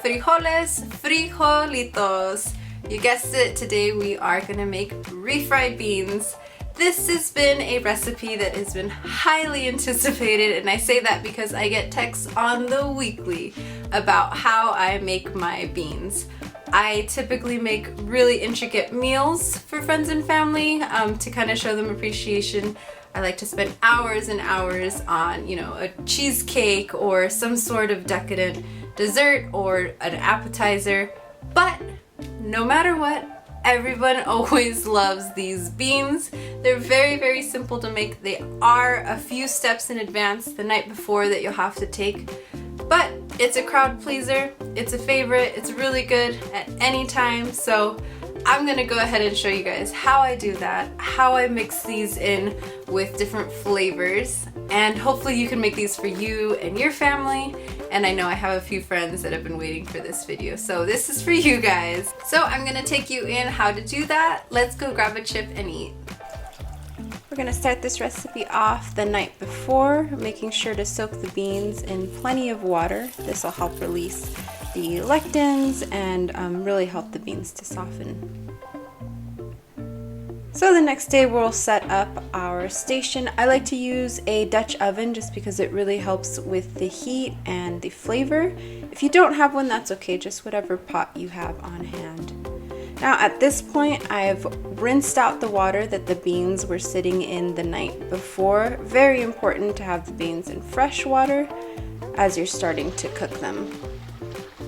frijoles, frijolitos. You guessed it, today we are gonna make refried beans. This has been a recipe that has been highly anticipated, and I say that because I get texts on the weekly about how I make my beans. I typically make really intricate meals for friends and family to kind of show them appreciation. I like to spend hours and hours on, a cheesecake or some sort of decadent dessert or an appetizer. But no matter what, everyone always loves these beans. They're very, very simple to make. They are a few steps in advance the night before that you'll have to take. But it's a crowd pleaser, it's a favorite, it's really good at any time. So I'm gonna go ahead and show you guys how I do that, how I mix these in with different flavors, and hopefully you can make these for you and your family. And I know I have a few friends that have been waiting for this video, so this is for you guys. So I'm gonna take you in how to do that. Let's go grab a chip and eat. We're gonna start this recipe off the night before, making sure to soak the beans in plenty of water. This will help release the lectins and really help the beans to soften. So the next day we'll set up our station. I like to use a Dutch oven just because it really helps with the heat and the flavor. If you don't have one, that's okay, just whatever pot you have on hand. Now at this point, I've rinsed out the water that the beans were sitting in the night before. Very important to have the beans in fresh water as you're starting to cook them.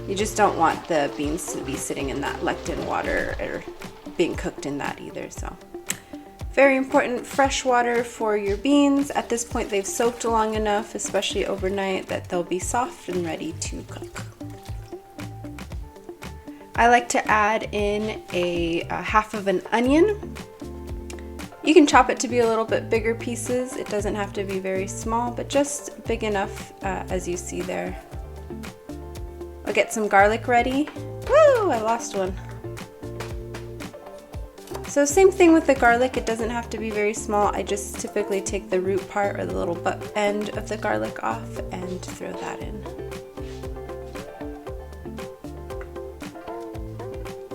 You just don't want the beans to be sitting in that lectin water or being cooked in that either. So very important, fresh water for your beans. At this point, they've soaked long enough, especially overnight, that they'll be soft and ready to cook. I like to add in a half of an onion. You can chop it to be a little bit bigger pieces. It doesn't have to be very small, but just big enough as you see there. I'll get some garlic ready. Woo, I lost one. So same thing with the garlic, it doesn't have to be very small. I just typically take the root part or the little butt end of the garlic off and throw that in.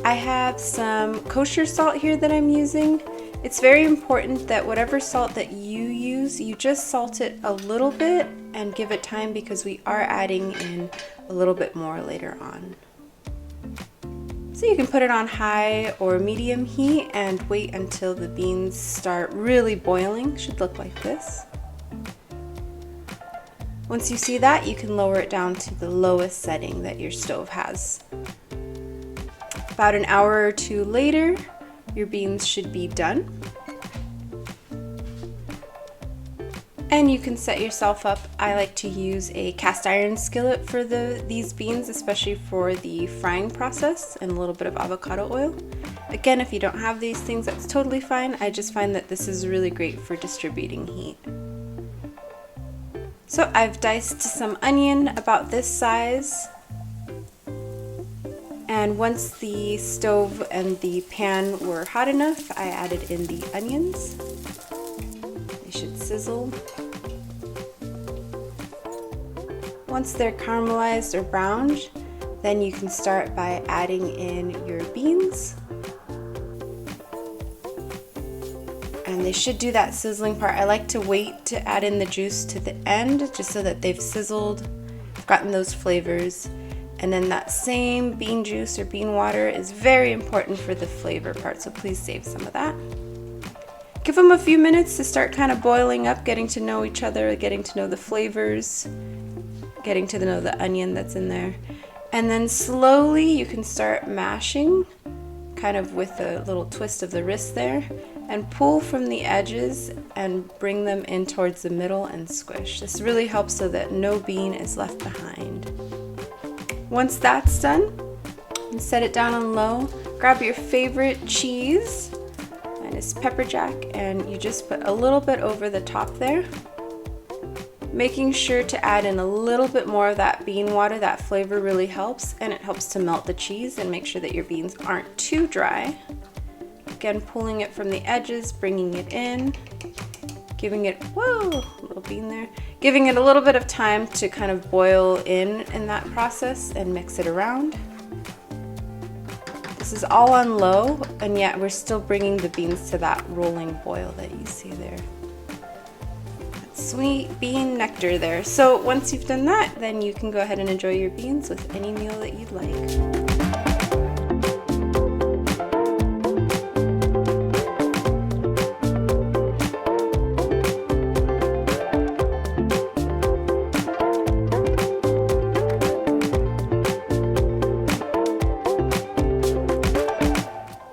I have some kosher salt here that I'm using. It's very important that whatever salt that you use, you just salt it a little bit and give it time because we are adding in a little bit more later on. So you can put it on high or medium heat and wait until the beans start really boiling. Should look like this. Once you see that, you can lower it down to the lowest setting that your stove has. About an hour or two later, your beans should be done. And you can set yourself up. I like to use a cast iron skillet for these beans, especially for the frying process, and a little bit of avocado oil. Again, if you don't have these things, that's totally fine. I just find that this is really great for distributing heat. So I've diced some onion about this size. And once the stove and the pan were hot enough, I added in the onions. They should sizzle. Once they're caramelized or browned, then you can start by adding in your beans. And they should do that sizzling part. I like to wait to add in the juice to the end, just so that they've sizzled, gotten those flavors. And then that same bean juice or bean water is very important for the flavor part, so please save some of that. Give them a few minutes to start kind of boiling up, getting to know each other, getting to know the flavors, getting to know the onion that's in there. And then slowly you can start mashing, kind of with a little twist of the wrist there, and pull from the edges and bring them in towards the middle and squish. This really helps so that no bean is left behind. Once that's done, you set it down on low, grab your favorite cheese, and it's pepper jack, and you just put a little bit over the top there, making sure to add in a little bit more of that bean water. That flavor really helps, and it helps to melt the cheese and make sure that your beans aren't too dry. Again, pulling it from the edges, bringing it in, giving it, whoa, little bean there. Giving it a little bit of time to kind of boil in that process and mix it around. This is all on low, and yet we're still bringing the beans to that rolling boil that you see there. That sweet bean nectar there. So once you've done that, then you can go ahead and enjoy your beans with any meal that you'd like.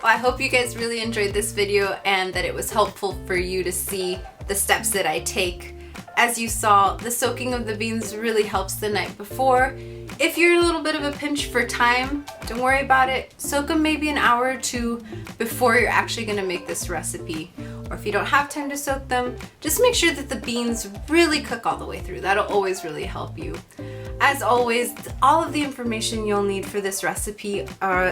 I hope you guys really enjoyed this video and that it was helpful for you to see the steps that I take. As you saw, the soaking of the beans really helps the night before. If you're in a little bit of a pinch for time, don't worry about it. Soak them maybe an hour or two before you're actually gonna make this recipe. Or if you don't have time to soak them, just make sure that the beans really cook all the way through. That'll always really help you. As always, all of the information you'll need for this recipe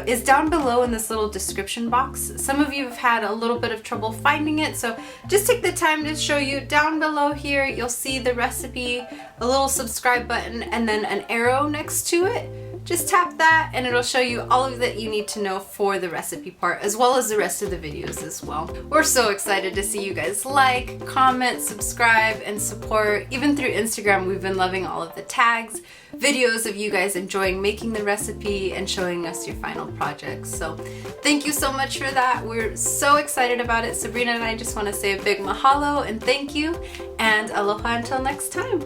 is down below in this little description box. Some of you have had a little bit of trouble finding it, so just take the time to show you. Down below here, you'll see the recipe, a little subscribe button, and then an arrow next to it. Just tap that and it'll show you all of that you need to know for the recipe part, as well as the rest of the videos as well. We're so excited to see you guys like, comment, subscribe, and support. Even through Instagram, we've been loving all of the tags, videos of you guys enjoying making the recipe and showing us your final projects. So thank you so much for that. We're so excited about it. Sabrina and I just want to say a big mahalo and thank you, and aloha until next time.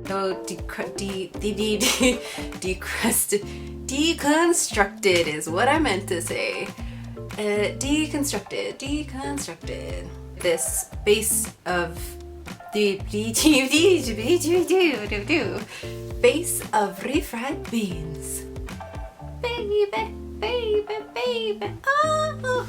So deconstructed is what I meant to say. Deconstructed. This base of base of refried beans. Baby, oh.